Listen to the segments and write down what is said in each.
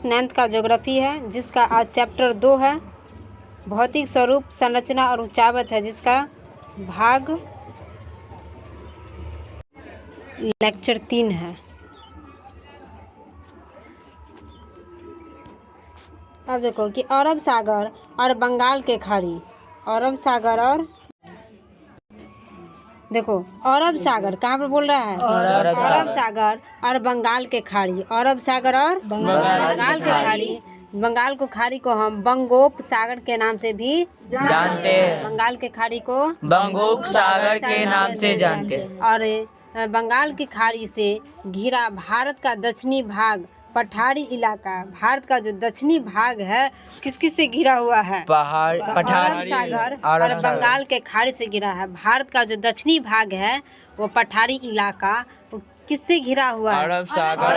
9th का geography है, जिसका आज चैप्टर 2 है। भौतिक स्वरूप, संरचना और ऊंचावत है, जिसका भाग लेक्चर 3 है। अब देखो कि अरब सागर और बंगाल के खाड़ी, अरब सागर और देखो अरब सागर कहाँ पर बोल रहा है? अरब सागर और बंगाल के खाड़ी, अरब सागर और बंगाल के खाड़ी। बंगाल को खाड़ी को हम बंगोप सागर के नाम से भी जानते हैं। बंगाल के खाड़ी को बंगोप सागर के नाम से जानते हैं। और बंगाल की खाड़ी से घिरा भारत का दक्षिणी भाग पठारी इलाका, भारत का जो दक्षिणी भाग है किस किस से घिरा हुआ है? अरब सागर और बंगाल के खाड़ी से घिरा है। भारत का जो दक्षिणी भाग है वो पठारी इलाका वो किससे घिरा हुआ है? अरब सागर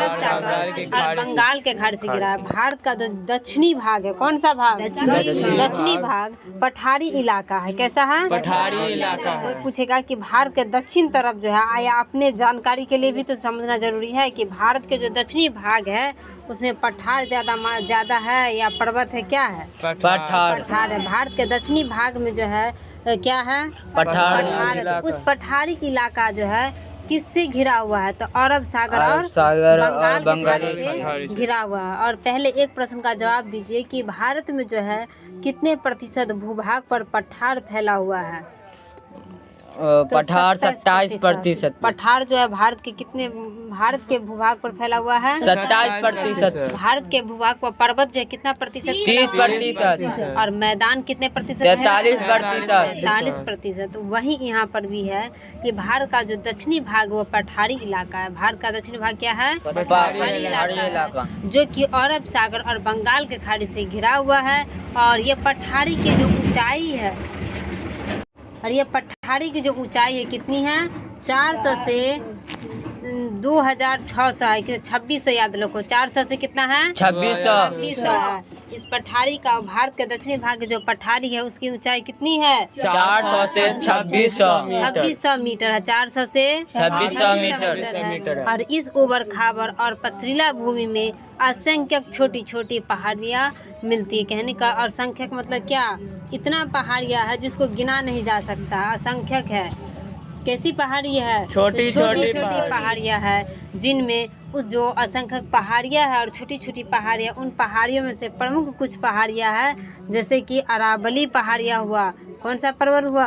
और बंगाल के खाड़ी से घिरा है। भारत का जो दक्षिणी भाग है, कौन सा भाग? दक्षिणी भाग पठारी इलाका है। कैसा है? पठारी इलाका कोई पूछेगा कि भारत के दक्षिण तरफ जो है, आया अपने जानकारी के लिए भी तो समझना जरूरी है कि भारत के जो दक्षिणी भाग है उसमें पठार ज्यादा है या पर्वत है? क्या है? पठार है। भारत के दक्षिणी भाग में जो है क्या है? पठार है। तो उस पठारी इलाका जो है किससे घिरा हुआ है? तो अरब सागर और बंगाल से घिरा हुआ है। और पहले एक प्रश्न का जवाब दीजिए कि भारत में जो है कितने प्रतिशत भूभाग पर पठार फैला हुआ है? पठार 27%। पठार जो है भारत के भूभाग पर फैला हुआ है 27%। भारत के भूभाग पर पर्वत जो है कितना प्रतिशत? 30%। और मैदान कितने प्रतिशत? 43%। वही यहाँ पर भी है कि भारत का जो दक्षिणी भाग वो पठारी इलाका है। भारत का दक्षिणी भाग क्या है? पठारी इलाका, जो कि अरब सागर और बंगाल के खाड़ी से घिरा हुआ है। और ये पठारी की जो ऊंचाई है, और ये पठारी की जो ऊंचाई है कितनी है? 400 से 2600 है कि 2600 याद रखो। 400 से कितना है? 2600 है। इस पठारी का भारत के दक्षिणी भाग की जो पठारी है उसकी ऊंचाई कितनी है? 400 से 2600 मीटर है। 400 से 2600 मीटर है। और इस उबड़ खाबड़ और पथरीला भूमि में असंख्यक छोटी छोटी पहाड़ियाँ मिलती है। कहने का असंख्यक मतलब क्या? इतना पहाड़ियाँ है जिसको गिना नहीं जा सकता, असंख्यक है। कैसी पहाड़ी है? छोटी छोटी पहाड़ियाँ है, जिनमें उस जो असंख्यक पहाड़ियाँ है और छोटी छोटी पहाड़ियाँ, उन पहाड़ियों में से प्रमुख कुछ पहाड़ियाँ है, जैसे कि अरावली पहाड़ियाँ हुआ। कौन सा पर्वत हुआ?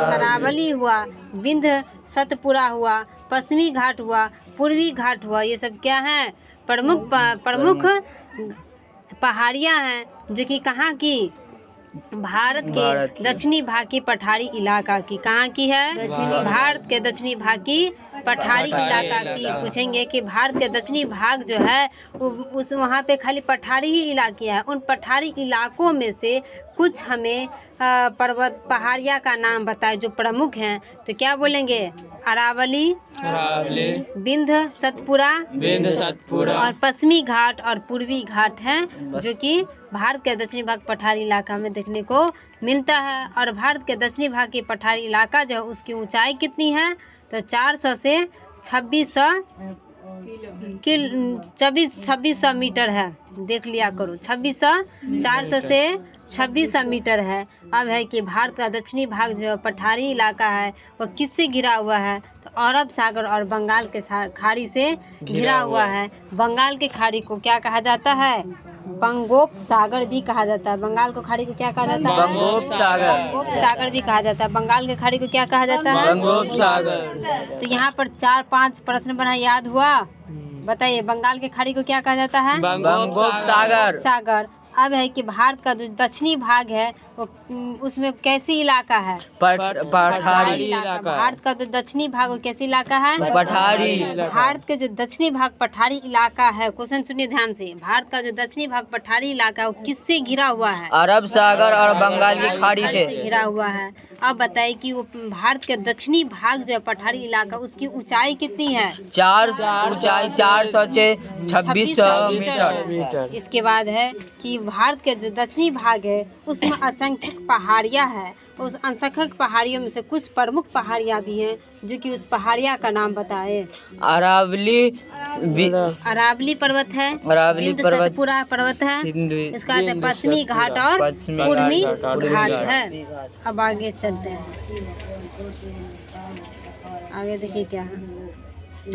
अरावली हुआ, विंध्य सतपुड़ा हुआ, पश्चिमी घाट हुआ, पूर्वी घाट हुआ। ये सब क्या है? प्रमुख पहाड़ियाँ हैं जो कि कहाँ की? भारत के दक्षिणी भाग की पठारी इलाका की। कहाँ की है? भारत के दक्षिणी भाग की पठारी इलाका की। पूछेंगे कि भारत के दक्षिणी भाग जो है उस वहाँ पे खाली पठारी ही इलाके हैं। उन पठारी इलाकों में से कुछ हमें पर्वत पहाड़ियाँ का नाम बताए जो प्रमुख हैं। तो क्या बोलेंगे? अरावली, विंध्य सतपुड़ा और पश्चिमी घाट और पूर्वी घाट हैं, जो कि भारत के दक्षिणी भाग पठारी इलाका में देखने को मिलता है। और भारत के दक्षिणी भाग की पठारी इलाका जो है उसकी ऊंचाई कितनी है? तो 400 से 2600 मीटर है। देख लिया करो, 400 से 2600 मीटर है। अब है कि भारत का दक्षिणी भाग जो पठारी इलाका है वह किससे घिरा हुआ है? तो अरब सागर और बंगाल के खाड़ी से घिरा हुआ है। बंगाल के खाड़ी को क्या कहा जाता है? बंगोप सागर भी कहा जाता है। बंगाल को खाड़ी को क्या कहा जाता है? बंगोप सागर भी कहा जाता है। बंगाल के खाड़ी को क्या कहा जाता है? बंगोप सागर। तो यहाँ पर 4-5 प्रश्न बना, याद हुआ? बताइए, बंगाल के खाड़ी को क्या कहा जाता है? बंगोप सागर। अब है कि भारत का जो दक्षिणी भाग है वो उसमें कैसी इलाका है? पठारी इलाका। भारत का जो दक्षिणी भाग वो कैसी इलाका है? पठारी। भारत के जो दक्षिणी भाग पठारी इलाका है, क्वेश्चन सुनिए ध्यान से। भारत का जो दक्षिणी भाग पठारी इलाका है वो किससे घिरा हुआ है? अरब सागर और बंगाल की खाड़ी से घिरा हुआ है। अब बताइए कि वो भारत के दक्षिणी भाग जो है पठारी इलाका उसकी ऊंचाई कितनी है? 400 से 2600 मीटर। इसके बाद है कि भारत के जो दक्षिणी भाग है उसमें असंख्यक पहाड़ियाँ हैं। उस असंख्यक पहाड़ियों में से कुछ प्रमुख पहाड़ियाँ भी हैं, जो कि उस पहाड़ियाँ का नाम बताए। अरावली, अरावली पर्वत है, अरावली विंध्य पर्वत, सतपुरा पर्वत है, इसका बाद पश्चिमी घाट और पश्चिमी पूर्वी घाट, घाट है। अब आगे चलते हैं, आगे देखिए क्या है।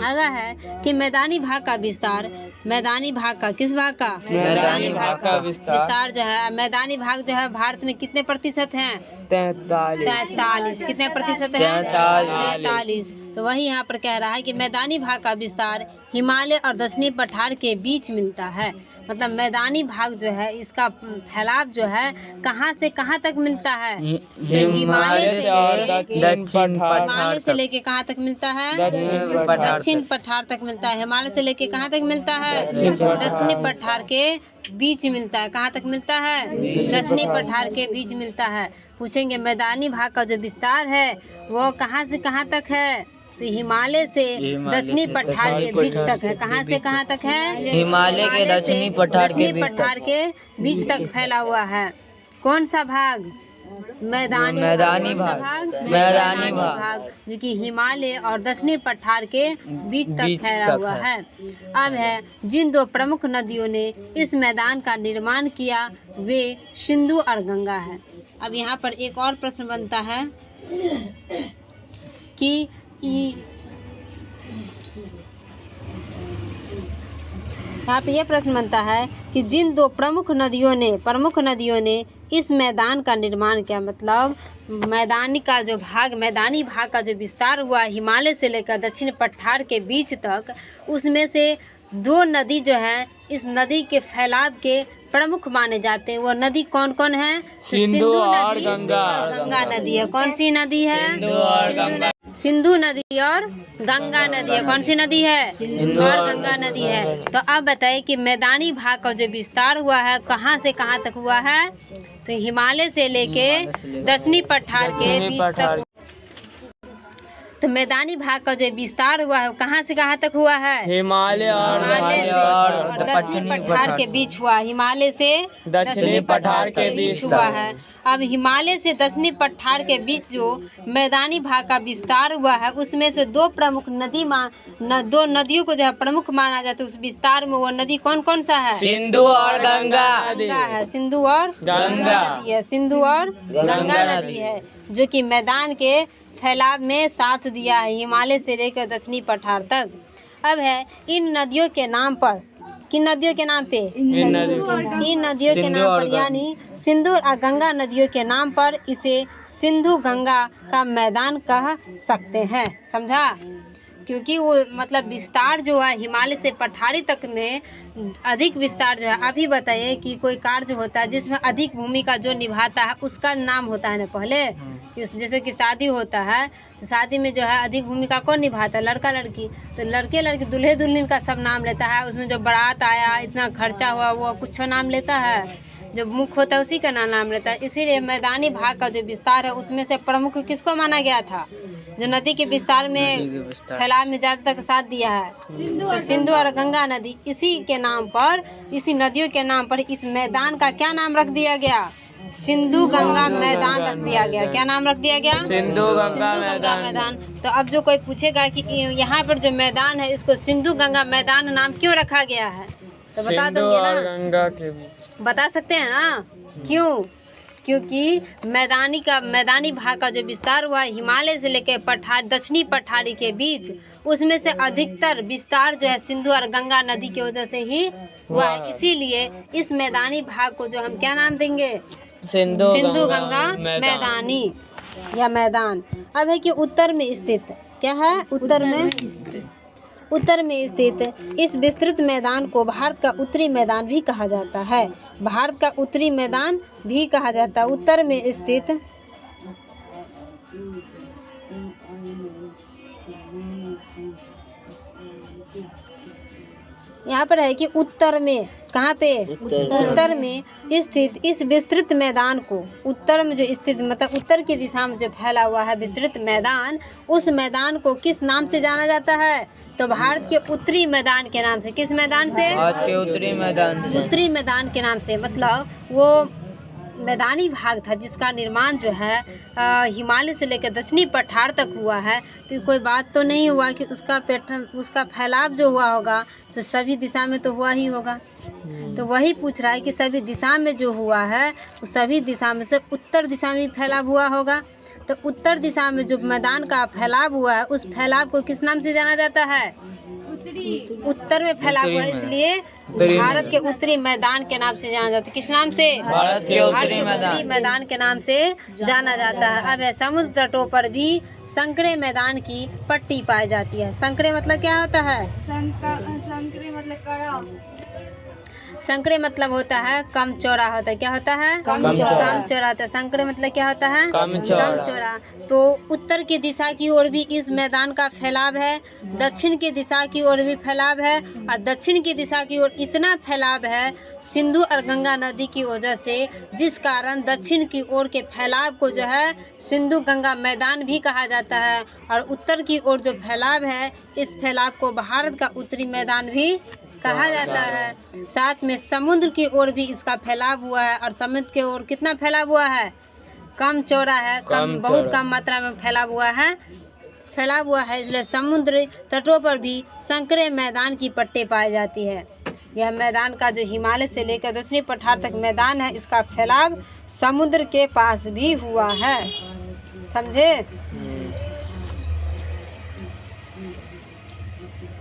आगे है कि मैदानी भाग का विस्तार, मैदानी भाग का किस भाग का? मैदानी भाग का विस्तार जो है, मैदानी भाग जो है भारत में कितने प्रतिशत हैं? 43। कितने प्रतिशत है? 43। तो वही यहाँ पर कह रहा है कि मैदानी भाग का विस्तार हिमालय और दक्षिणी पठार के बीच मिलता है। मतलब मैदानी भाग जो है इसका फैलाव जो है कहाँ से कहाँ तक मिलता है? तो हिमालय से लेके कहाँ तक मिलता है? दक्षिण पठार तक मिलता है। हिमालय से लेके कहाँ तक मिलता है? दक्षिणी पठार के बीच मिलता है। कहाँ तक मिलता है? दक्षिणी पठार के बीच मिलता है। पूछेंगे मैदानी भाग का जो विस्तार है वो कहाँ से कहाँ तक है? तो हिमालय से दक्षिणी पठार के बीच तक है। कहाँ से कहाँ तक है? हिमालय के दक्षिणी पठार के बीच तक फैला हुआ है। कौन सा भाग? मैदानी भाग, मैदानी भाग जो कि हिमालय और दक्षिणी पठार के बीच तक फैला हुआ है। अब है जिन दो प्रमुख नदियों ने इस मैदान का निर्माण किया वे सिंधु और गंगा है। अब यहाँ पर एक और प्रश्न बनता है कि यहाँ पे यह प्रश्न बनता है कि जिन दो प्रमुख नदियों ने इस मैदान का निर्माण किया। मतलब मैदानी भाग का जो विस्तार हुआ हिमालय से लेकर दक्षिण पठार के बीच तक, उसमें से दो नदी जो है इस नदी के फैलाव के प्रमुख माने जाते हैं। वो नदी कौन कौन है? सिंधु और गंगा नदी है। कौन सी नदी है? सिंधु नदी और गंगा नदी है। कौन सी नदी है? और गंगा नदी है। तो अब बताइए कि मैदानी भाग का जो विस्तार हुआ है कहाँ से कहाँ तक हुआ है? तो हिमालय से लेके दक्षिणी पठार के बीच तक। तो मैदानी भाग का जो विस्तार हुआ है वो कहाँ से कहाँ तक हुआ है? हिमालय और दक्षिणी पठार के बीच हुआ। हिमालय से दक्षिणी पठार के बीच हुआ है। अब हिमालय से दक्षिणी पठार के बीच जो मैदानी भाग का विस्तार हुआ है उसमें से दो नदियों को जो है प्रमुख माना जाता है। उस विस्तार में वो नदी कौन कौन सा है? सिंधु और गंगा है। सिंधु और गंगा है। सिंधु और गंगा नदी है जो कि मैदान के फैलाव में साथ दिया है हिमालय से लेकर दक्षिणी पठार तक। अब है इन नदियों के नाम पर, किन नदियों के नाम पे? इन नदियों के नाम पर, यानी सिंधु और गंगा नदियों के नाम पर इसे सिंधु गंगा का मैदान कह सकते हैं। समझा? क्योंकि वो मतलब विस्तार जो है हिमालय से पठारी तक में अधिक विस्तार जो है। अभी बताइए कि कोई कार्य होता है जिसमें अधिक भूमिका जो निभाता है उसका नाम होता है ना पहले। जैसे कि शादी होता है तो शादी में जो है अधिक भूमिका कौन निभाता है? लड़का लड़की। तो लड़के लड़की दूल्हे दुल्हन का सब नाम लेता है। उसमें जो बारात आया इतना खर्चा हुआ वो कुछ नाम लेता है। जो मुख्य होता है उसी का नाम लेता है। इसीलिए मैदानी भाग का जो विस्तार है उसमें से प्रमुख किसको माना गया था? जो नदी के विस्तार में फैलाव में ज़्यादा तक साथ दिया है तो सिंधु और गंगा नदी। इसी के नाम पर, इसी नदियों के नाम पर इस मैदान का क्या नाम रख दिया गया? सिंधु गंगा मैदान रख दिया गया। क्या नाम रख दिया गया? सिंधु गंगा मैदान। तो अब जो कोई पूछेगा कि यहाँ पर जो मैदान है इसको सिंधु गंगा मैदान नाम क्यों रखा गया है तो बता दोगे ना? गंगा के बीच बता सकते हैं ना क्यों? क्योंकि मैदानी भाग का जो विस्तार हुआ हिमालय से लेकर दक्षिणी पठारी के बीच, उसमें से अधिकतर विस्तार जो है सिंधु और गंगा नदी की वजह से ही हुआ है। इसीलिए इस मैदानी भाग को जो हम क्या नाम देंगे? सिंधु गंगा मैदानी या मैदान। अब है कि उत्तर में स्थित, क्या है? उत्तर में स्थित इस विस्तृत मैदान को भारत का उत्तरी मैदान भी कहा जाता है। भारत का उत्तरी मैदान भी कहा जाता है। उत्तर में स्थित यहाँ पर है कि उत्तर में, कहाँ पे? उत्तर में स्थित इस विस्तृत मैदान को, उत्तर में जो स्थित मतलब उत्तर की दिशा में जो फैला हुआ है विस्तृत मैदान, उस मैदान को किस नाम से जाना जाता है? तो भारत के उत्तरी मैदान के नाम से। किस मैदान से? भारत के उत्तरी मैदान से। उत्तरी मैदान के नाम से। मतलब वो मैदानी भाग था जिसका निर्माण जो है हिमालय से लेकर दक्षिणी पठार तक हुआ है, तो कोई बात तो नहीं हुआ कि उसका फैलाव जो हुआ होगा तो सभी दिशा में तो हुआ ही होगा। तो वही पूछ रहा है कि सभी दिशा में जो हुआ है उस सभी दिशा में से उत्तर दिशा में फैलाव हुआ होगा। तो उत्तर दिशा में जो मैदान का फैलाव हुआ है उस फैलाव को किस नाम से जाना जाता है? उत्तर में फैला हुआ है, इसलिए भारत के उत्तरी मैदान के नाम से जाना जाता है। किस नाम से? भारत के उत्तरी मैदान के नाम से जाना जाता है। अब है समुद्र तटों पर भी संकरे मैदान की पट्टी पाई जाती है। संकरे मतलब क्या होता है? संकरे मतलब कड़ा। संकरे मतलब होता है कम चौड़ा होता है। क्या होता है? कम चौड़ा। चौड़ा होता है। संकरे मतलब क्या होता है? कम चौड़ा। चौड़ा। तो उत्तर की दिशा की ओर भी इस मैदान का फैलाव है, दक्षिण की दिशा की ओर भी फैलाव है, और दक्षिण की दिशा की ओर इतना फैलाव है सिंधु और गंगा नदी की वजह से, जिस कारण दक्षिण की ओर के फैलाव को जो है सिंधु गंगा मैदान भी कहा जाता है, और उत्तर की ओर जो फैलाव है इस फैलाव को भारत का उत्तरी मैदान भी कहा जाता है। साथ में समुद्र की ओर भी इसका फैलाव हुआ है, और समुद्र की ओर कितना फैलाव हुआ है? कम चौड़ा है, बहुत कम मात्रा में फैलाव हुआ है। इसलिए समुद्र तटों पर भी संकरे मैदान की पट्टी पाई जाती है। यह मैदान का जो हिमालय से लेकर दक्षिणी पठार तक मैदान है, इसका फैलाव समुद्र के पास भी हुआ है। समझे?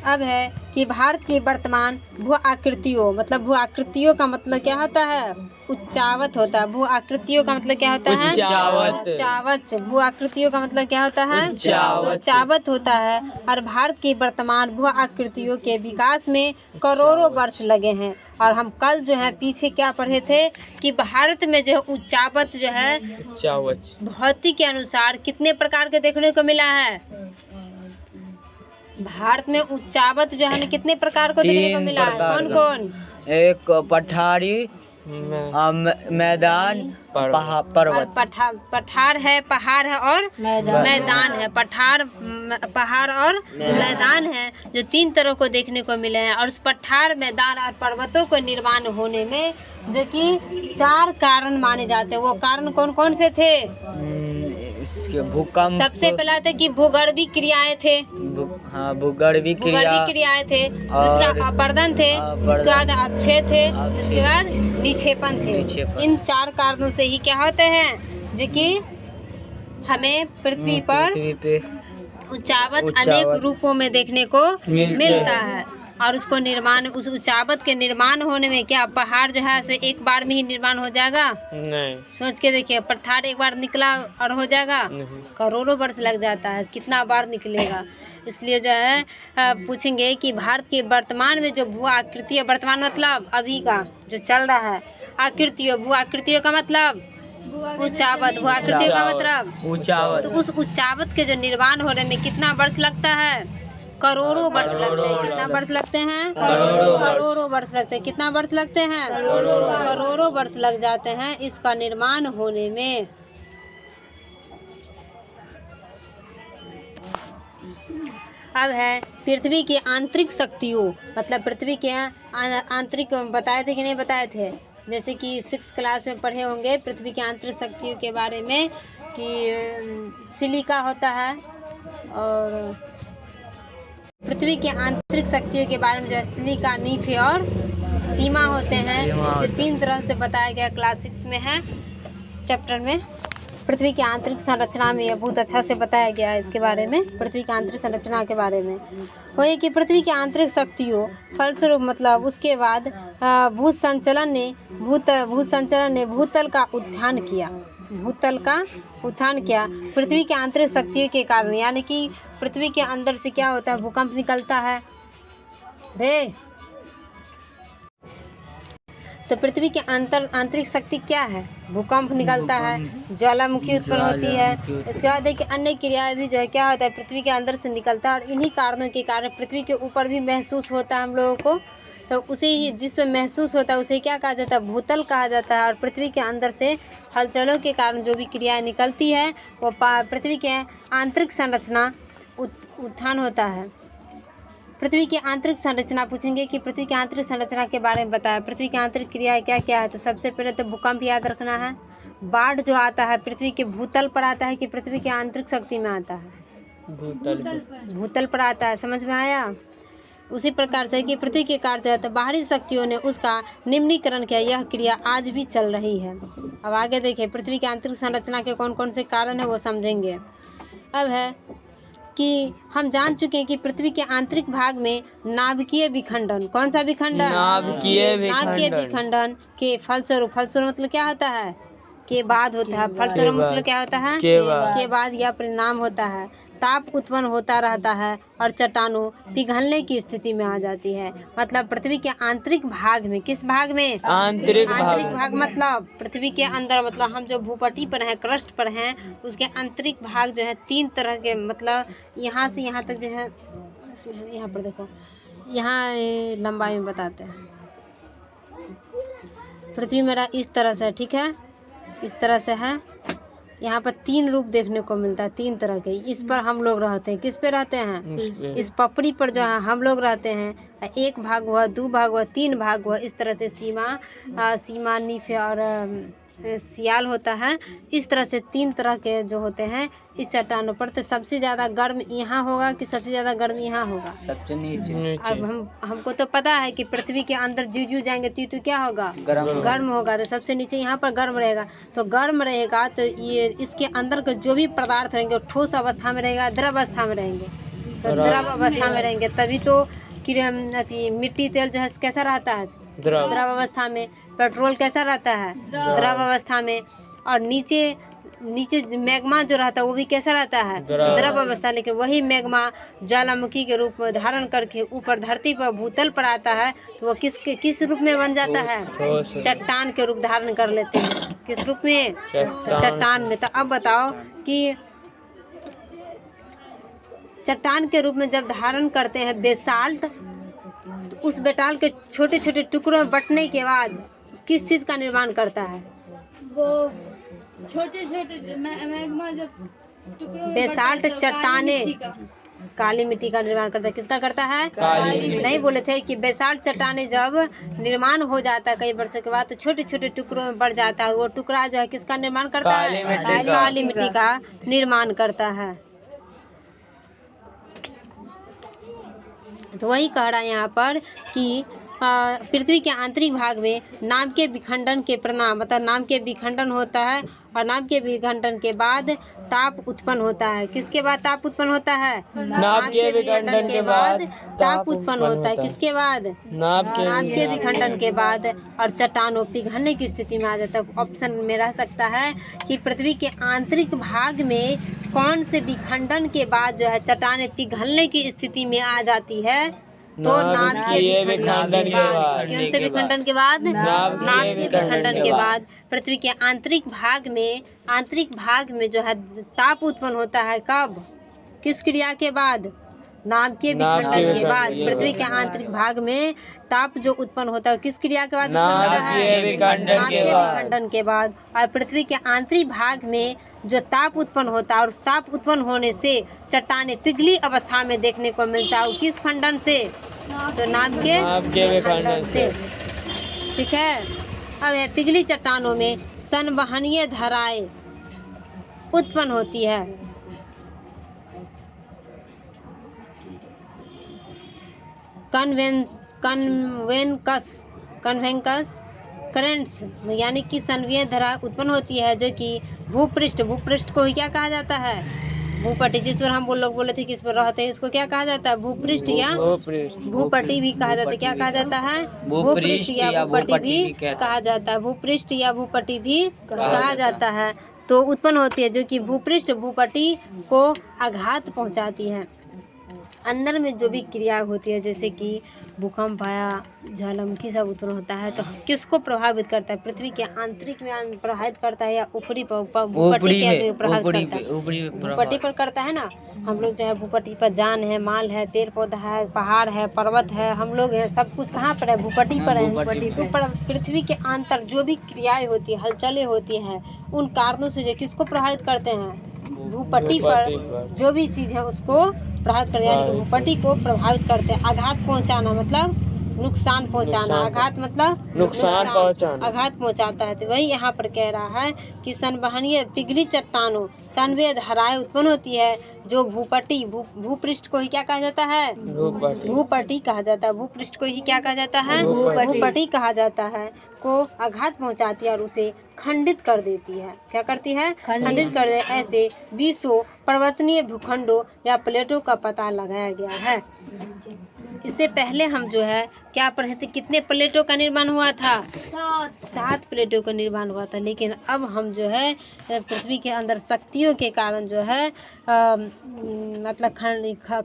अब है कि भारत की वर्तमान भू आकृतियों, मतलब भू आकृतियों का मतलब क्या होता है? उच्चावत होता है। भू आकृतियों का मतलब क्या होता है? उच्चावत। भू आकृतियों का मतलब क्या होता है? उच्चावत होता है। और भारत की वर्तमान भू आकृतियों के विकास में करोड़ों वर्ष लगे हैं। और हम कल जो है पीछे क्या पढ़े थे कि भारत में जो उच्चावत जो है भौतिक के अनुसार कितने प्रकार के देखने को मिला है? भारत में उच्चावत जो है कितने प्रकार को देखने को मिला है? कौन कौन? एक पठारी, मैदान, पर्वत। पठार है, पहाड़ है और मैदान है। पठार, पहाड़ और मैदान है, जो तीन तरह को देखने को मिले हैं। और उस पठार, मैदान और पर्वतों को निर्माण होने में जो कि 4 कारण माने जाते हैं। वो कारण कौन कौन से थे? भूकंप। सबसे पहला था कि भूगर्भीय क्रियाएं थे। भूगर्भीय क्रियाएं थे। दूसरा अपर्दन थे। उसके बाद अपक्षय थे। उसके बाद निक्षेपण थे। इन 4 कारणों से ही क्या होते हैं जो कि हमें पृथ्वी पर उच्चावत अनेक रूपों में देखने को मिलता है। और उसको निर्माण, उस उच्चावत के निर्माण होने में क्या पहाड़ जो है सो एक बार में ही निर्माण हो जाएगा? नहीं। सोच के देखिए, पठार एक बार निकला और हो जाएगा? करोड़ों वर्ष लग जाता है। कितना बार निकलेगा? इसलिए जो है पूछेंगे कि भारत के वर्तमान में जो भू आकृतियाँ, वर्तमान मतलब अभी का जो चल रहा है, आकृतियों, भू आकृतियों का मतलब उच्चावत, भू आकृतियों का मतलब उच्चावत। तो उस उच्चावत के जो निर्माण होने में कितना वर्ष लगता है? करोड़ों वर्ष लगते हैं। कितना वर्ष लगते हैं? करोड़ों वर्ष लगते हैं। कितना वर्ष लगते हैं? करोड़ों वर्ष लग जाते हैं इसका निर्माण होने में। अब है पृथ्वी की आंतरिक शक्तियों, मतलब पृथ्वी के आंतरिक, बताए थे कि नहीं बताए थे? जैसे कि 6th क्लास में पढ़े होंगे पृथ्वी की आंतरिक शक्तियों के बारे में कि सिलिका होता है, और पृथ्वी के आंतरिक शक्तियों के बारे में जो है सिलिका, नीफे और सीमा होते हैं, जो 3 तरह से बताया गया क्लास 6 में है चैप्टर में। पृथ्वी की आंतरिक संरचना में बहुत अच्छा से बताया गया है इसके बारे में, पृथ्वी की आंतरिक संरचना के बारे में। वही कि पृथ्वी की आंतरिक शक्तियों फलस्वरूप, मतलब उसके बाद भूसंचलन ने भूतल का उत्थान किया। पृथ्वी के आंतरिक शक्तियों के कारण, यानी कि पृथ्वी के अंदर से क्या होता है? भूकंप निकलता है रे। तो पृथ्वी के आंतरिक शक्ति क्या है? भूकंप निकलता है, ज्वालामुखी उत्पन्न होती है। इसके बाद देखिए अन्य क्रियाएं भी जो है क्या होता है पृथ्वी के अंदर से निकलता है, और इन्हीं कारणों के कारण पृथ्वी के ऊपर भी महसूस होता है हम लोगों को। तो उसे ही जिसमें महसूस होता है उसे क्या कहा जाता है? भूतल कहा जाता है। और पृथ्वी के अंदर से हलचलों के कारण जो भी क्रियाएं निकलती है वो पृथ्वी के आंतरिक संरचना उत्थान होता है। पृथ्वी की आंतरिक संरचना पूछेंगे कि पृथ्वी की आंतरिक संरचना के बारे में बताया। पृथ्वी की आंतरिक क्रियाएं क्या क्या है? तो सबसे पहले तो भूकंप याद रखना है। बाढ़ जो आता है पृथ्वी के भूतल पर आता है कि पृथ्वी की आंतरिक शक्ति में आता है? भूतल पर आता है। समझ में आया? उसी प्रकार से कि पृथ्वी के कार्य है तो बाहरी शक्तियों ने उसका निम्नीकरण किया, यह क्रिया आज भी चल रही है। अब आगे देखिए पृथ्वी की आंतरिक संरचना के कौन कौन से कारण है वो समझेंगे। अब है कि हम जान चुके हैं कि पृथ्वी के आंतरिक भाग में नाभिकीय विखंडन, कौन सा विखंडन? नाभिकीय विखंडन के फलस्वरूप, फलस्वरूप मतलब क्या होता है? के बाद होता है। फलस्वरूप मतलब क्या होता है? के बाद या परिणाम होता है। ताप उत्पन्न होता रहता है और चट्टानों पिघलने की स्थिति में आ जाती है। मतलब पृथ्वी के आंतरिक भाग में, किस भाग में? आंतरिक भाग मतलब पृथ्वी के अंदर, मतलब हम जो भूपट्टी पर हैं, क्रस्ट पर हैं, उसके आंतरिक भाग जो है 3 तरह के, मतलब यहाँ से यहाँ तक जो है, यहाँ पर देखो, यहाँ लंबाई में बताते हैं। पृथ्वी मेरा इस तरह से, ठीक है, इस तरह से है। यहाँ पर 3 रूप देखने को मिलता है, 3 तरह के। इस पर हम लोग रहते हैं। किस पे रहते हैं? इस पपड़ी पर जो है हम लोग रहते हैं। 1 भाग हुआ, 2 भाग हुआ, 3 भाग हुआ। इस तरह से सीमा नीफ और सियाल होता है। इस तरह से 3 तरह के जो होते हैं इस चट्टानों पर। तो सबसे ज़्यादा गर्म यहाँ होगा कि सबसे ज़्यादा गर्म यहाँ होगा? सबसे नीचे। अब हमको तो पता है कि पृथ्वी के अंदर जीव जाएंगे तो क्या होगा? गर्म होगा। तो सबसे नीचे यहाँ पर गर्म रहेगा। तो गर्म रहेगा तो ये इसके अंदर के जो भी पदार्थ रहेंगे वो ठोस अवस्था में रहेगा, द्रव अवस्था में रहेंगे। तो द्रव अवस्था में रहेंगे तभी तो मिट्टी तेल जो है कैसा रहता है? द्रव अवस्था में। पेट्रोल कैसा रहता है? द्रव अवस्था में। और नीचे मैग्मा जो रहता है वो भी कैसा रहता है? द्रव अवस्था। लेकिन वही मैग्मा ज्वालामुखी के रूप में धारण करके ऊपर धरती पर भूतल पर आता है तो वो किस रूप में बन जाता है? चट्टान के रूप धारण कर लेते हैं। किस रूप में? चट्टान में। तो अब बताओ कि चट्टान के रूप में जब धारण करते हैं बेसाल्ट, तो उस बेटाल के छोटे छोटे टुकड़ों में बंटने के बाद किस चीज का निर्माण करता है? वो छोटे छोटे मैग्मा जब टुकड़ों में बेसाल्ट चट्टाने काली मिट्टी का निर्माण करता है। किसका करता है? काली। नहीं बोले थे कि बेसाल्ट चट्टाने जब निर्माण हो जाता है कई वर्षों के बाद तो छोटे छोटे टुकड़ों में बढ़ जाता है। वो टुकड़ा जो है किसका निर्माण करता है? काली मिट्टी का निर्माण करता है। तो वही कह रहा है यहाँ पर कि पृथ्वी के आंतरिक भाग में नाम के विखंडन के परिणाम, मतलब नाम के विखंडन होता है और नाम के विखंडन के बाद ताप उत्पन्न होता है। किसके बाद ताप उत्पन्न होता है? नाम के विखंडन के बाद ताप उत्पन्न होता है। किसके बाद? नाम के विखंडन के बाद। और चट्टानों पिघलने की स्थिति में आ जाता है। ऑप्शन में रह सकता है कि पृथ्वी के आंतरिक भाग में कौन से विखंडन के बाद जो है चट्टानें पिघलने की स्थिति में आ जाती है? तो नाम के विखंडन के बाद। कौन से विखंडन के बाद? नाम के विखंडन के बाद पृथ्वी के आंतरिक भाग में जो है ताप उत्पन्न होता है। कब? किस क्रिया के बाद? नाम के विखंडन के बाद पृथ्वी के आंतरिक भाग में ताप जो उत्पन्न होता है किस क्रिया के बाद उत्पन्न होता है? नाम के विखंडन के बाद। और पृथ्वी के आंतरिक भाग में जो ताप उत्पन्न होता है और उस ताप उत्पन्न होने से चट्टानें पिघली अवस्था में देखने को मिलता है। किस खंडन से? तो नाम के विखंडन से। ठीक है। अब यह पिघली चट्टानों में संवहनीय धाराएं उत्पन्न होती है। कन्वेंकस करंट्स यानी कि संवहनीय धारा उत्पन्न होती है जो कि भूपृष्ठ को क्या कहा जाता है? भूपट्टी। जिस पर हम लोग बोले थे कि इस पर रहते हैं इसको क्या कहा जाता है? भूपृष्ठ या भूपट्टी भी कहा जाता है। क्या कहा जाता है? भूपृष्ठ या भूपट्टी भी कहा जाता है। भूपृष्ठ या भूपट्टी भी कहा जाता है। तो उत्पन्न होती है जो कि भूपृष्ठ भूपट्टी को आघात पहुंचाती है। अंदर में जो भी क्रिया होती है जैसे कि भूकंप आया, ज्वालामुखी सब उत्पन्न होता है तो किसको प्रभावित करता है? पृथ्वी के आंतरिक में प्रभावित करता है या ऊपरी भूपट्टी के प्रभावित करता है? भूपट्टी पर करता है ना। हम लोग जो है भूपट्टी पर जान है, माल है, पेड़ पौधा है, पहाड़ है, पर्वत है, हम लोग हैं, सब कुछ कहाँ पर है? भूपट्टी पर है। तो पृथ्वी के अंतर जो भी क्रियाएं होती है, हलचलें होती हैं, उन कारणों से जो किसको प्रभावित करते हैं? भूपट्टी पर जो भी चीज़ है उसको प्रभावित करते यानी कि भूपट्टी को प्रभावित करते हैं। आघात पहुंचाना मतलब नुकसान पहुंचाना, आघात मतलब नुकसान पहुंचाना। आघात पहुंचाता है। तो वही यहाँ पर कह रहा है कि संवहनीय पिघली चट्टानों संवेद धाराएं उत्पन्न होती है जो भूपट्टी भूपृष्ठ को ही क्या कहा जाता है? भूपट्टी कहा जाता है। भूपृष्ठ को ही क्या कहा जाता है? भूपट्टी कहा जाता है को आघात पहुंचाती है और उसे खंडित कर देती है। क्या करती है? खंडित कर दे। ऐसे 20 पर्वतनीय भूखंडों या प्लेटों का पता लगाया गया है। इससे पहले हम जो है क्या पढ़े थे, कितने प्लेटों का निर्माण हुआ था? 7 प्लेटों का निर्माण हुआ था। लेकिन अब हम जो है पृथ्वी के अंदर शक्तियों के कारण जो है मतलब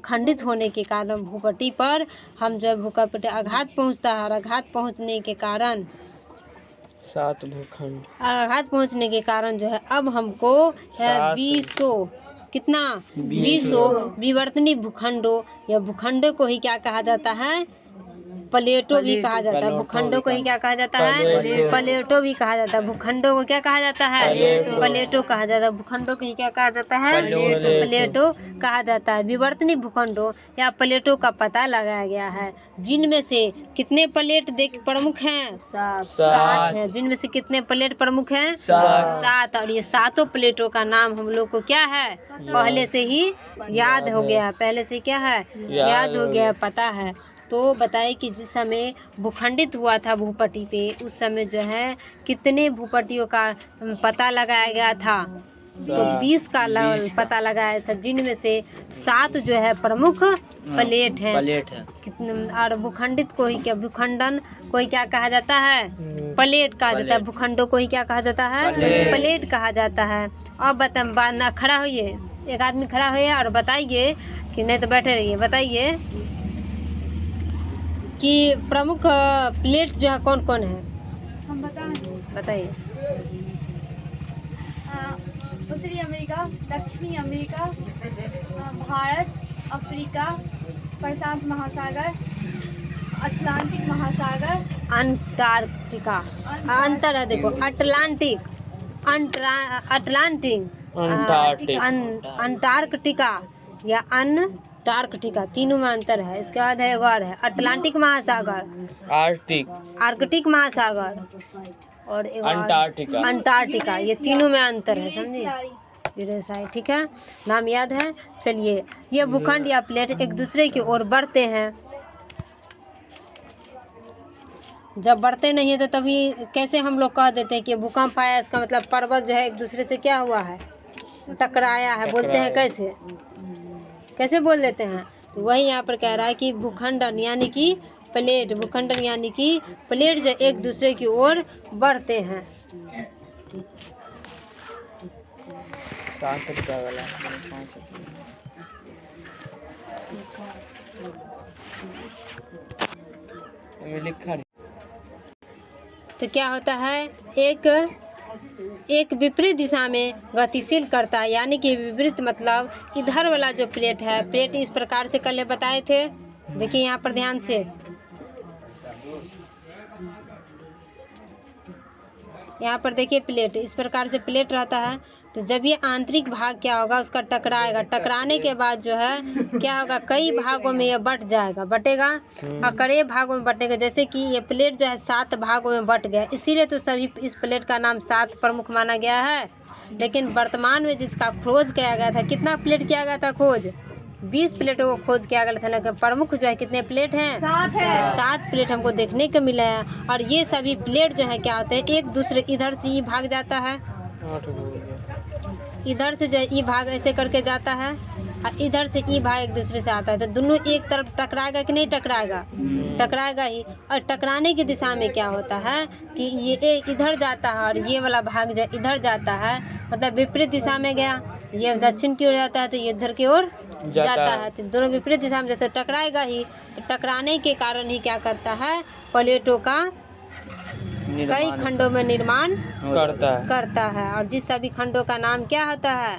खंडित होने के कारण भूपट्टी पर हम जो भूकंप आघात पहुंचता है और आघात पहुंचने के कारण 7 भूखंड आघात पहुंचने के कारण जो है अब हमको 20 कितना 20 विवर्तनीय भूखंडों या भूखंडों को ही क्या कहा जाता है? प्लेटों भी कहा जाता है। भूखंडों को ही क्या कहा जाता है? प्लेटों भी कहा जाता है। भूखंडों को क्या कहा जाता है? प्लेटों कहा जाता है। भूखंडों को ही क्या कहा जाता है? प्लेटों कहा जाता है। विवर्तनीय भूखंडों या प्लेटों का पता लगाया गया है जिनमें से कितने प्लेट प्रमुख हैं? 7 हैं। जिनमें से कितने प्लेट प्रमुख हैं? 7। और ये 7 प्लेटों का नाम हम लोग को क्या है? पहले से ही याद हो गया। पहले से क्या है? याद हो गया, पता है। तो बताइए कि जिस समय भूखंडित हुआ था भूपट्टी पे उस समय जो है कितने भूपट्टियों का पता लगाया गया था? तो 20 का पता लगाया था जिनमें से 7 जो है प्रमुख प्लेट हैं। और भूखंडित को ही क्या भूखंडन को ही क्या कहा जाता है? प्लेट कहा जाता है। भूखंडों को ही क्या कहा जाता है? प्लेट कहा जाता है। अब बता खड़ा होइए, एक आदमी खड़ा होइए और बताइए कि नहीं तो बैठे रहिए। बताइए कि प्रमुख प्लेट जो है कौन कौन है? हम बताइए। उत्तरी अमेरिका, दक्षिणी अमेरिका, भारत, अफ्रीका, प्रशांत महासागर, अटलांटिक महासागर, अंटार्कटिका। अंतर है देखो, अटलांटिक अंटार्कटिका या अंटार्कटिका, तीनों में अंतर है। इसके बाद है एक और है अटलांटिक महासागर, आर्कटिक महासागर और अंटार्कटिका। ये तीनों में अंतर है, समझिए। ठीक है, नाम याद है। चलिए, ये भूखंड या प्लेट एक दूसरे की ओर बढ़ते हैं। जब बढ़ते नहीं है तो तभी कैसे हम लोग कह देते हैं कि भूकंप आया, इसका मतलब पर्वत जो है एक दूसरे से क्या हुआ है? टकराया है। बोलते हैं कैसे बोल देते हैं? तो वही यहाँ पर कह रहा है कि भूखंडन यानी कि प्लेट, भूखंडन यानी कि प्लेट जो एक दूसरे की ओर बढ़ते हैं। तो क्या होता है? एक विपरीत दिशा में गतिशील करता है, यानी कि विपरीत मतलब इधर वाला जो प्लेट है, प्लेट इस प्रकार से कल बताए थे। देखिए यहाँ पर ध्यान से, यहाँ पर देखिए प्लेट इस प्रकार से प्लेट रहता है। तो जब ये आंतरिक भाग क्या होगा, उसका टकराएगा। टकराने के बाद जो है क्या होगा, कई भागों में ये बटेगा और कई भागों में बटेगा। जैसे कि ये प्लेट जो है 7 भागों में बट गया, इसीलिए तो सभी इस प्लेट का नाम 7 प्रमुख माना गया है। लेकिन वर्तमान में जिसका खोज किया गया था, कितना प्लेट किया गया था खोज? 20 प्लेटों को खोज किया गया था। लेकिन प्रमुख जो है कितने प्लेट हैं? 7 प्लेट हमको देखने को मिला है। और ये सभी प्लेट जो है क्या होते हैं, एक दूसरे इधर से ही भाग जाता है, इधर से जो है ई भाग ऐसे करके जाता है और इधर से ई भाग एक दूसरे से आता है। तो दोनों एक तरफ टकराएगा कि नहीं टकराएगा? टकराएगा ही। और टकराने की दिशा में क्या होता है कि ये इधर जाता है और ये वाला भाग जो इधर जाता है, मतलब विपरीत दिशा में गया। ये दक्षिण की ओर जाता है तो ये इधर की ओर जाता है। तो दोनों विपरीत दिशा में जाते टकराएगा ही। तो टकराने के कारण ही क्या करता है, प्लेटों का कई खंडों में निर्माण करता है। और जिस सभी खंडों का नाम क्या होता है,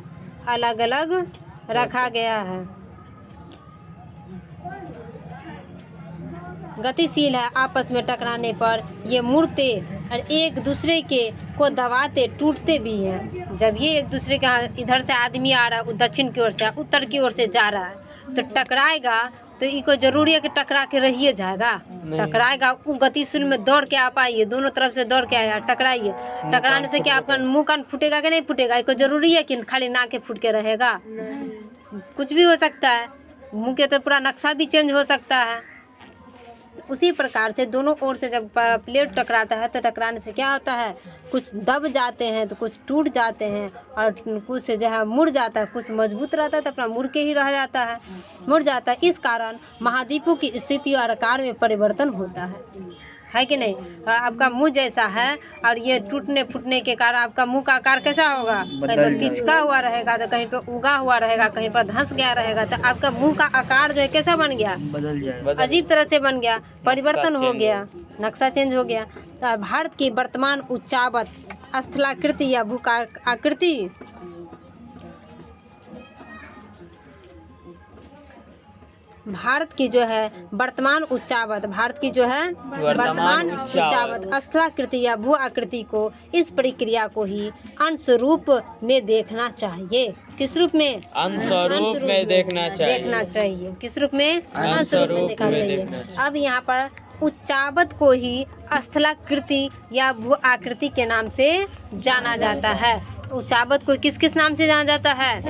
अलग अलग रखा गया है। गतिशील है, आपस में टकराने पर ये मुड़ते और एक दूसरे को दबाते टूटते भी हैं। जब ये एक दूसरे के इधर से आदमी आ रहा है, दक्षिण की ओर से उत्तर की ओर से जा रहा है, तो टकराएगा तो इको जरूरी है कि टकरा के रहिए जाएगा, टकराएगा वो गतिशील में दौड़ के आ पाइए, दोनों तरफ से दौड़ के आया, टकराइए। टकराने से क्या आपका मुंह कान फूटेगा कि नहीं फूटेगा? इको जरूरी है कि खाली नाक फूट के रहेगा? कुछ भी हो सकता है, मुंह के तो पूरा नक्शा भी चेंज हो सकता है। उसी प्रकार से दोनों ओर से जब प्लेट टकराता है तो टकराने से क्या होता है, कुछ दब जाते हैं तो कुछ टूट जाते हैं, और कुछ से जो है मुड़ जाता है, कुछ मजबूत रहता है तो अपना मुड़ के ही रह जाता है, मुड़ जाता है। इस कारण महाद्वीपों की स्थिति और आकार में परिवर्तन होता है कि नहीं? और आपका मुंह जैसा है और ये टूटने फूटने के कारण आपका मुंह का आकार कैसा होगा? कहीं पर पिचका हुआ रहेगा तो कहीं पर उगा हुआ रहेगा, कहीं पर धंस गया रहेगा, तो आपका मुंह का आकार जो है कैसा बन गया? बदल जाएगा, अजीब तरह से बन गया, परिवर्तन हो गया, नक्शा चेंज हो गया। तो भारत की वर्तमान उच्चावत स्थलाकृति या भू आकृति भारत की जो है वर्तमान उच्चावत, भारत की जो है वर्तमान उच्चावत स्थलाकृति या भू आकृति को, इस प्रक्रिया को ही अंश रूप में देखना चाहिए। किस रूप में? अंश रूप में देखना चाहिए। किस रूप में? अंश रूप में देखना चाहिए। अब यहाँ पर उच्चावत को ही स्थलाकृति या भू आकृति के नाम से जाना जाता है। उच्चावत को किस किस नाम से जाना जाता है?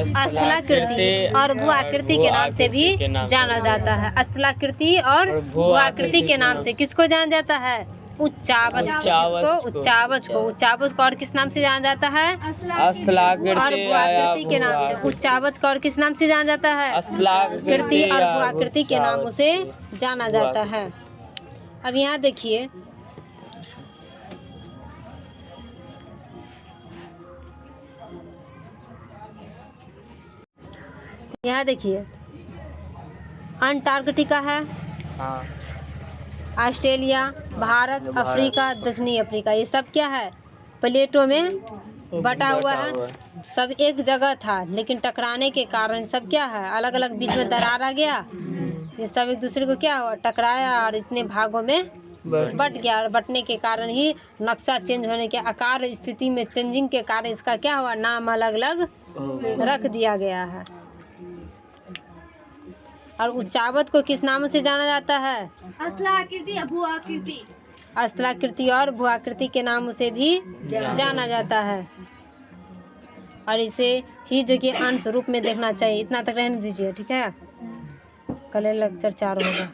स्थलाकृति और भू आकृति के नाम से भी जाना जाता है। स्थलाकृति और भू आकृति के नाम से किसको जाना जाता है? उच्चावत को और किस नाम से जाना जाता है? स्थलाकृति और भू आकृति के नाम से। उच्चावत को और किस नाम से जाना जाता है? स्थलाकृति और भू आकृति के नाम से जाना जाता है। अब यहाँ देखिए, यहाँ देखिए अंटार्कटिका है, ऑस्ट्रेलिया, भारत, अफ्रीका, दक्षिणी अफ्रीका, ये सब क्या है? प्लेटों में बटा हुआ है। सब एक जगह था लेकिन टकराने के कारण सब क्या है? अलग अलग बीच में दरार आ गया, ये सब एक दूसरे को क्या हुआ? टकराया और इतने भागों में बट गया, और बटने के कारण ही नक्शा चेंज होने के आकार स्थिति में चेंजिंग के कारण इसका क्या हुआ? नाम अलग अलग रख दिया गया है। और उच्चावत को किस नाम से जाना जाता है? स्थलाकृति या भू आकृति। स्थलाकृति और भू आकृति के नाम से भी जाना जाता है। और इसे ही जो कि अंश रूप में देखना चाहिए। इतना तक रहने दीजिए, ठीक है? कल लेक्चर 4 होगा।